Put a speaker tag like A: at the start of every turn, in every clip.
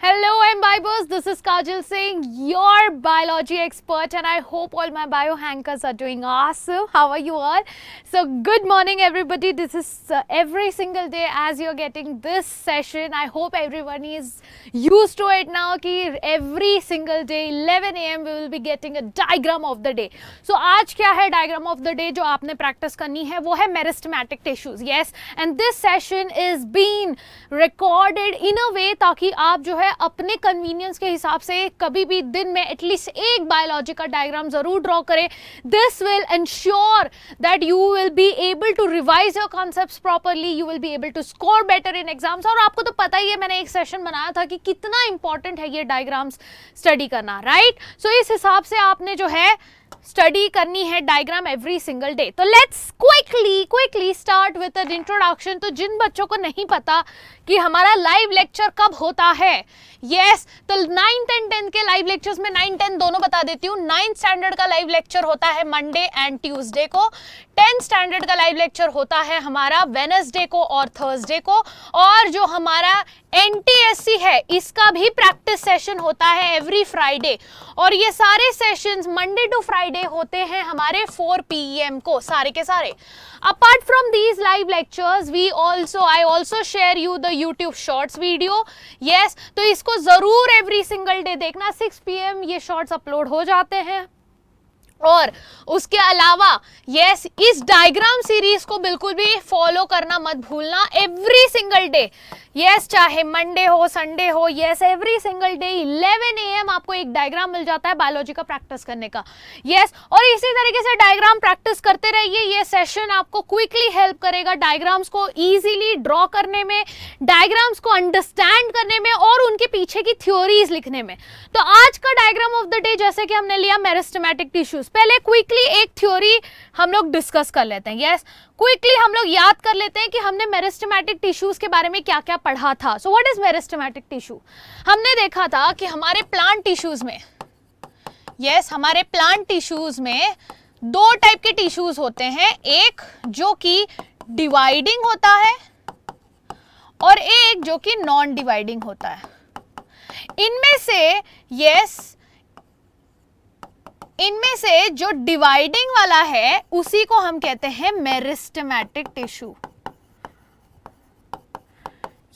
A: Hello, I'm Bibos. This is Kajal Singh, your biology expert, and I hope all my bio hankers are doing awesome. How are you all? So, good morning, everybody. This is every single day as you're getting this session. I hope everyone is used to it now. Ki every single day, 11 a.m. we will be getting a diagram of the day. So, आज क्या है diagram of the day जो आपने practice करनी है वो है meristematic tissues. Yes, and this session is being recorded in a way ताकि आप जो है अपने कन्वीनियंस के हिसाब से कभी भी दिन में एटलीस्ट एक बायोलॉजी का डायग्राम जरूर ड्रॉ करें. This will ensure that you will be able to revise your concepts properly, you will be able to score better in exams. और आपको तो पता ही है, मैंने एक सेशन बनाया था कि कितना इंपॉर्टेंट है ये डायग्राम्स स्टडी करना, राइट? सो इस हिसाब से आपने जो है स्टडी करनी है डायग्राम एवरी सिंगल डे. तो let's quickly start with an introduction. तो जिन बच्चों को नहीं पता कि हमारा लाइव लेक्चर कब होता है, यस, तो 9th एंड 10th के लाइव लेक्चर्स में 9, 10 दोनों बता देती हूँ. 9th स्टैंडर्ड का लाइव लेक्चर होता है मंडे एंड ट्यूसडे को. 10th स्टैंडर्ड का लाइव लेक्चर होता है हमारा वेडनेसडे को और थर्सडे को. और जो हमारा NTSC है इसका भी प्रैक्टिस सेशन होता है एवरी फ्राइडे. और ये सारे सेशंस मंडे टू फ्राइडे होते हैं हमारे 4 PM को, सारे के सारे. Apart from these live lectures, I also share you the YouTube Shorts video. Yes, तो इसको जरूर every single day देखना. 6 PM ये शॉर्ट्स अपलोड हो जाते हैं. और उसके अलावा यस, इस डायग्राम सीरीज को बिल्कुल भी फॉलो करना मत भूलना एवरी सिंगल डे. यस, चाहे मंडे हो संडे हो, yes, every single day 11 AM आपको एक डायग्राम मिल जाता है बायोलॉजी का प्रैक्टिस करने का. यस, और इसी तरीके से डायग्राम प्रैक्टिस करते रहिए. ये सेशन आपको क्विकली हेल्प करेगा डायग्राम्स को इजीली ड्रॉ करने में, डायग्राम्स को अंडरस्टैंड करने में और उनके पीछे की थ्योरीज लिखने में. तो आज का डायग्राम ऑफ द डे जैसे कि हमने लिया मेरिस्टेमेटिक टिश्यूज. पहले क्विकली एक थ्योरी हम लोग डिस्कस कर लेते हैं. यस, क्विकली हम लोग याद कर लेते हैं कि हमने मेरिस्टेमेटिक टिश्यूज के बारे में क्या क्या पढ़ा था. So what is meristematic tissue? हमने देखा था कि हमारे प्लांट टिश्यूज में, यस, हमारे प्लांट टिश्यूज में 2 टाइप के टिश्यूज होते हैं. एक जो कि डिवाइडिंग होता है और एक जो कि नॉन डिवाइडिंग होता है. इनमें से जो डिवाइडिंग वाला है उसी को हम कहते हैं meristematic tissue.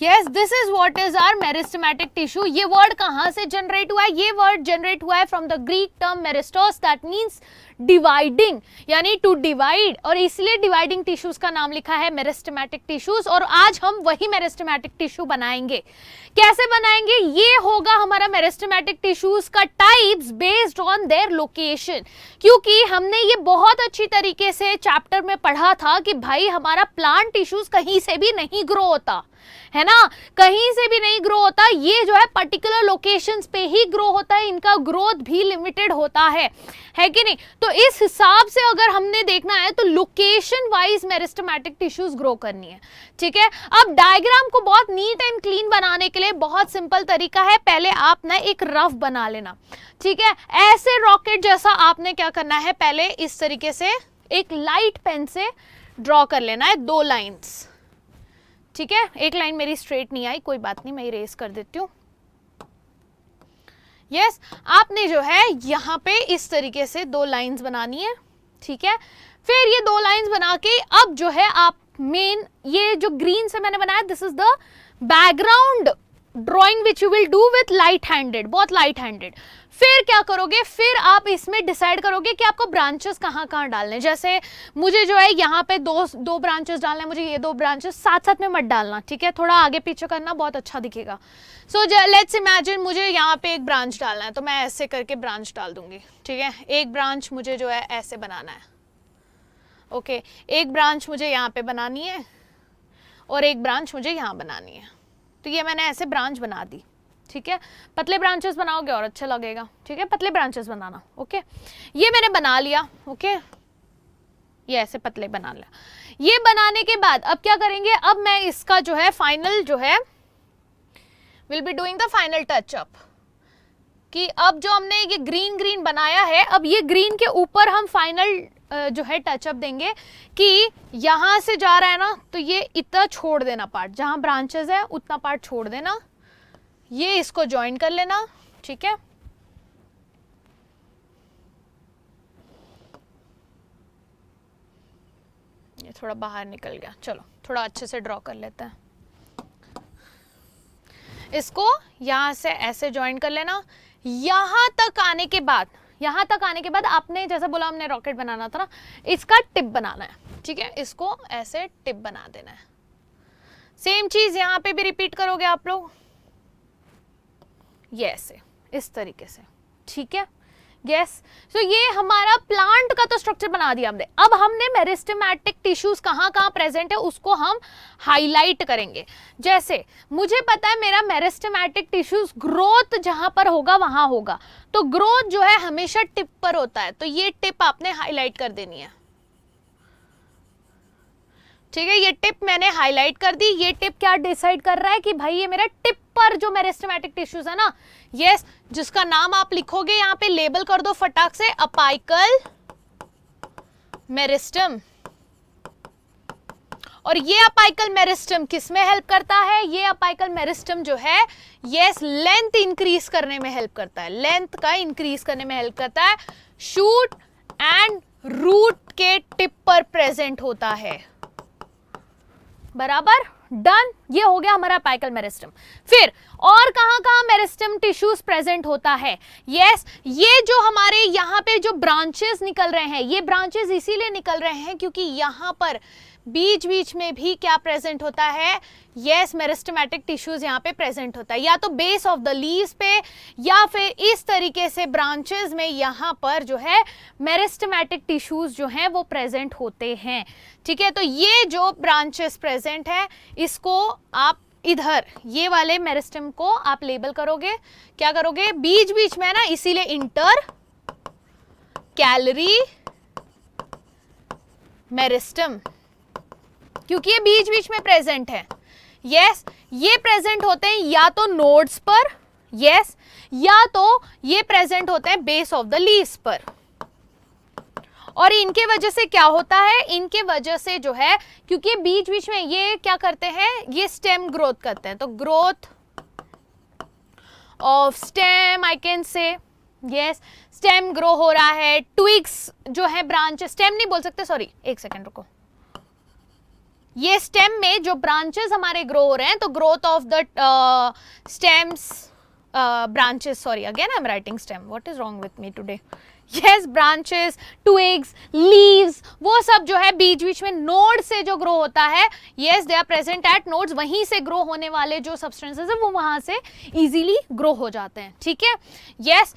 A: Yes, this is what is our meristematic tissue. ये वर्ड कहाँ से जनरेट हुआ है? ये वर्ड जनरेट हुआ है from the Greek term meristos, that means dividing, यानी टू डिवाइड. और इसलिए डिवाइडिंग टिश्यूज का नाम लिखा है मेरिस्टेमेटिक टिश्यूज. और आज हम वही मेरिस्टेमेटिक टिश्यू बनाएंगे. कैसे बनाएंगे? ये होगा हमारा मेरिस्टेमेटिक टिश्यूज का types based on their location. क्योंकि हमने ये बहुत अच्छी तरीके से चैप्टर में पढ़ा था कि भाई हमारा प्लांट टिश्यूज कहीं से भी नहीं ग्रो होता है ना, कहीं से भी नहीं ग्रो होता. ये जो है पर्टिकुलर लोकेशंस पे ही ग्रो होता है. इनका ग्रोथ भी लिमिटेड होता है कि नहीं? तो इस हिसाब से अगर हमने देखना है तो location wise meristematic tissues grow करनी है. ठीक है, अब डायग्राम को बहुत नीट एंड क्लीन बनाने के लिए बहुत सिंपल तरीका है. पहले आप ना एक रफ बना लेना. ठीक है, ऐसे रॉकेट जैसा आपने क्या करना है, पहले इस तरीके से एक लाइट पेन से ड्रॉ कर लेना है 2 लाइन्स. ठीक है, एक लाइन मेरी स्ट्रेट नहीं आई, कोई बात नहीं, मैं इरेज कर देती हूँ. यस, आपने जो है यहाँ पे इस तरीके से 2 लाइंस बनानी है. ठीक है, फिर ये 2 लाइंस बना के अब जो है आप मेन ये जो ग्रीन से मैंने बनाया, this is the background drawing which you will do with light handed, बहुत लाइट हैंडेड. फिर क्या करोगे, फिर आप इसमें डिसाइड करोगे कि आपको ब्रांचेस कहाँ कहाँ डालने. जैसे मुझे जो है यहाँ पे दो ब्रांचेस डालना है, मुझे ये 2 ब्रांचेस साथ साथ में मत डालना. ठीक है, थोड़ा आगे पीछे करना, बहुत अच्छा दिखेगा. सो लेट्स इमेजिन मुझे यहाँ पे एक ब्रांच डालना है, तो मैं ऐसे करके ब्रांच डाल दूंगी. ठीक है, एक ब्रांच मुझे जो है ऐसे बनाना है. ओके, एक ब्रांच मुझे यहाँ पे बनानी है और एक ब्रांच मुझे यहाँ बनानी है. तो ये मैंने ऐसे ब्रांच बना दी. ठीक है, पतले ब्रांचेस बनाओगे और अच्छा लगेगा. ठीक है, पतले ब्रांचेस बनाना. ओके, ये मैंने बना लिया. ओके, ये ऐसे पतले बना लिया. ये बनाने के बाद अब क्या करेंगे, अब मैं इसका जो है फाइनल जो है will be doing the final touch-up. कि अब जो हमने ये ग्रीन बनाया है, अब ये ग्रीन के ऊपर हम फाइनल जो है टचअप देंगे कि यहाँ से जा रहा है ना, तो ये इतना छोड़ देना पार्ट, जहाँ ब्रांचेस है उतना पार्ट छोड़ देना. ये इसको ज्वाइन कर लेना, ठीक है। ये थोड़ा बाहर निकल गया, चलो थोड़ा अच्छे से ड्रॉ कर लेते हैं। इसको यहां से ऐसे ज्वाइन कर लेना। यहां तक आने के बाद, यहां तक आने के बाद आपने जैसा बोला हमने रॉकेट बनाना था ना, इसका टिप बनाना है, ठीक है। इसको ऐसे टिप बना देना है। सेम चीज यहां पे भी रिपीट करोगे आप लोग, ये ऐसे इस तरीके से, ठीक है। यस, सो ये हमारा प्लांट का तो स्ट्रक्चर बना दिया हमने। अब हमने मेरिस्टेमेटिक टिश्यूज कहाँ कहाँ प्रेजेंट है उसको हम हाईलाइट करेंगे। जैसे मुझे पता है मेरा मेरिस्टेमेटिक टिश्यूज ग्रोथ जहां पर होगा वहां होगा, तो ग्रोथ जो है हमेशा टिप पर होता है, तो ये टिप आपने हाईलाइट कर देनी है, ठीक है। ये टिप मैंने हाईलाइट कर दी। ये टिप क्या डिसाइड कर रहा है कि भाई ये मेरा टिप पर जो मेरिस्टेमेटिक टिश्यूज है ना, यस, जिसका नाम आप लिखोगे यहां पे लेबल कर दो फटाक से, अपाइकल मेरिस्टम। और ये अपाइकल मेरिस्टम किस में हेल्प करता है? ये अपाइकल मेरिस्टम जो है, यस, लेंथ इंक्रीज करने में हेल्प करता है, लेंथ का इंक्रीज करने में हेल्प करता है। शूट एंड रूट के टिप पर प्रेजेंट होता है, बराबर, डन। ये हो गया हमारा अपाइकल मेरिस्टम। फिर और कहां कहां मेरिस्टम टिश्यूज प्रेजेंट होता है? यस, ये जो हमारे यहाँ पे जो ब्रांचेस निकल रहे हैं, ये ब्रांचेस इसीलिए निकल रहे हैं क्योंकि यहाँ पर बीच बीच में भी क्या प्रेजेंट होता है? यस, मेरिस्टेमेटिक टिश्यूज यहाँ पे प्रेजेंट होता है, या तो बेस ऑफ द लीव्स पे या फिर इस तरीके से ब्रांचेस में यहाँ पर जो है मेरिस्टेमेटिक टिश्यूज जो हैं वो प्रेजेंट होते हैं, ठीक है। तो ये जो ब्रांचेस प्रेजेंट है इसको आप इधर ये वाले मेरिस्टम को आप लेबल करोगे, क्या करोगे? बीच बीच में ना, इसीलिए इंटर कैलरी मेरिस्टम, क्योंकि ये बीच बीच में प्रेजेंट है। यस, ये प्रेजेंट होते हैं या तो नोड्स पर, यस, या तो ये प्रेजेंट होते हैं बेस ऑफ द लीव्स पर। और इनके वजह से क्या होता है? इनके वजह से जो है, क्योंकि बीच बीच में ये क्या करते हैं, ये स्टेम ग्रोथ करते हैं, तो growth of stem I can say, yes, stem grow हो रहा है। ट्विग्स जो है, ब्रांच, स्टेम नहीं बोल सकते, सॉरी एक सेकेंड रुको, ये स्टेम में जो ब्रांचेस हमारे ग्रो हो रहे हैं, तो growth of the stems, branches, sorry again I am writing stem, what is wrong with me today. Yes, branches, twigs, leaves, वो सब जो है बीच बीच में नोड से जो ग्रो होता है, yes, they are present at nodes, वहीं से ग्रो होने वाले जो सब्सटेंसेस है वो वहां से इजीली ग्रो हो जाते हैं, ठीक है। यस,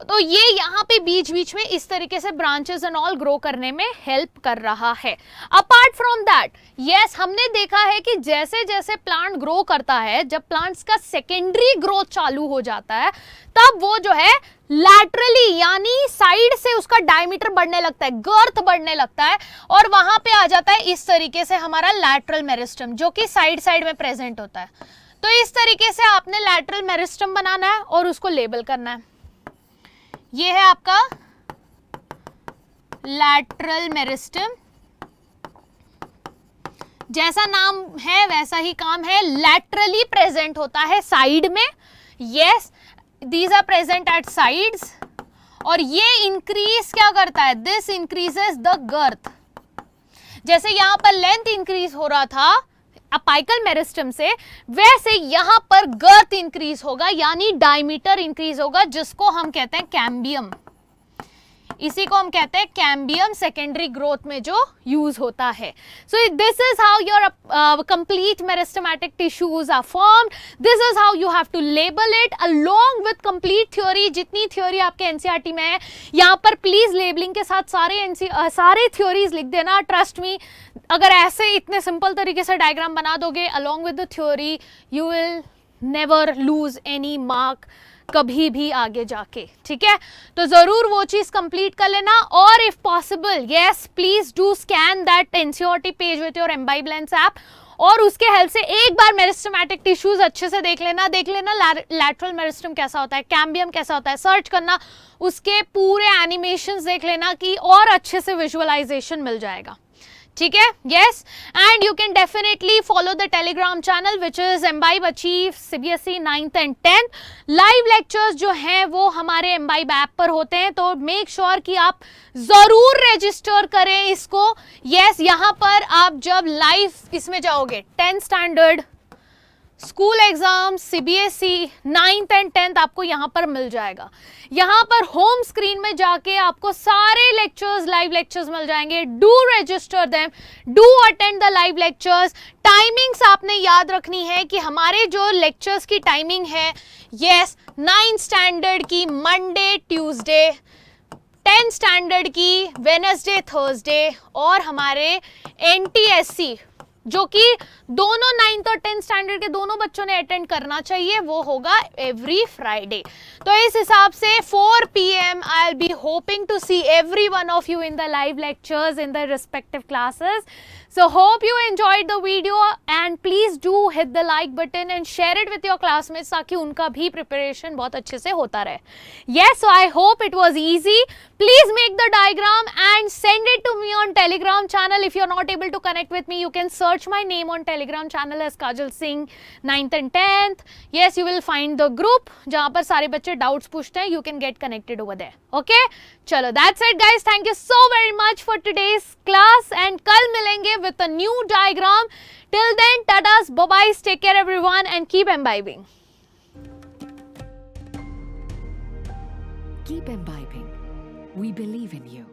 A: तो ये यहाँ पे बीच बीच में इस तरीके से ब्रांचेस एंड ऑल ग्रो करने में हेल्प कर रहा है। अपार्ट फ्रॉम दैट, यस, हमने देखा है कि जैसे जैसे प्लांट ग्रो करता है, जब प्लांट्स का सेकेंडरी ग्रोथ चालू हो जाता है, तब वो जो है लैटरली यानी साइड से उसका डायमीटर बढ़ने लगता है, गर्थ बढ़ने लगता है, और वहां पे आ जाता है इस तरीके से हमारा लैटरल मेरिस्टम, जो कि साइड साइड में प्रेजेंट होता है। तो इस तरीके से आपने लैटरल मेरिस्टम बनाना है और उसको लेबल करना है। ये है आपका लैटरल मेरिस्टम, जैसा नाम है वैसा ही काम है, लैटरली प्रेजेंट होता है साइड में। Yes, these are present at sides, और ये इंक्रीज क्या करता है? This increases the girth. जैसे यहां पर लेंथ इंक्रीज हो रहा था अपाइकल मेरिस्टम से, वैसे यहां पर गर्थ इंक्रीज होगा, यानी डायमीटर इंक्रीज होगा, जिसको हम कहते हैं कैम्बियम। इसी को हम कहते हैं कैम्बियम, सेकेंडरी ग्रोथ में जो यूज होता है। So this is how your complete meristematic tissues are formed. This is how you have to label it along with complete theory. जितनी थ्योरी आपके एनसीईआरटी में है, यहाँ पर प्लीज लेबलिंग के साथ सारे थ्योरीज लिख देना। ट्रस्ट मी, अगर ऐसे इतने सिंपल तरीके से डायग्राम बना दोगे along with the theory, you will never lose any mark कभी भी आगे जाके, ठीक है। तो जरूर वो चीज कंप्लीट कर लेना, और if possible, yes, please do scan that NCERT page with your Embibe Lens app, और उसके हेल्प से एक बार मेरिस्टेमेटिक टिश्यूज अच्छे से देख लेना लैटरल मेरिस्टम कैसा होता है, कैम्बियम कैसा होता है, सर्च करना, उसके पूरे एनिमेशंस देख लेना कि और अच्छे से विजुअलाइजेशन मिल जाएगा, ठीक है, yes, and you can definitely follow the Telegram channel which is Imbibe Achieve CBSE 9th and 10th. Live lectures जो हैं वो हमारे Imbibe ऐप पर होते हैं, तो मेक श्योर कि आप जरूर रजिस्टर करें इसको. yes, यहाँ पर आप जब लाइव इसमें जाओगे 10th standard school exam CBSE 9th and 10th आपको यहाँ पर मिल जाएगा. यहाँ पर होम स्क्रीन में जाके आपको सारे लेक्चर्स, लाइव लेक्चर्स मिल जाएंगे. Do register them, do attend the live lectures. Timings आपने याद रखनी है कि हमारे जो लेक्चर्स की टाइमिंग है, यस, 9th स्टैंडर्ड की मंडे ट्यूसडे, 10th स्टैंडर्ड की वेडनेसडे थर्सडे, और हमारे एनटीएससी जो कि दोनों 9th और 10th स्टैंडर्ड के दोनों बच्चों ने अटेंड करना चाहिए, वो होगा एवरी फ्राइडे. तो इस हिसाब से 4 PM I will be hoping to see every one of you in the live lectures in the respective classes. So hope you enjoyed the video and please do hit the like button and share it with your classmates ताकि उनका भी preparation बहुत अच्छे से होता रहे. Yes, so I hope it was easy. Please make the diagram and send it to me on Telegram channel. If you're not able to connect with me, you can search my name on Telegram channel as Kajal Singh 9th and 10th. Yes, you will find the group जहाँ पर सारे बच्चे doubts पूछते हैं. You can get connected over there. Okay? चलो, that's it guys. Thank you so very much for today's class and कल मिलेंगे with a new diagram. Till then, tatas, bye-bye, take care everyone and keep imbibing.
B: Keep imbibing. We believe in you.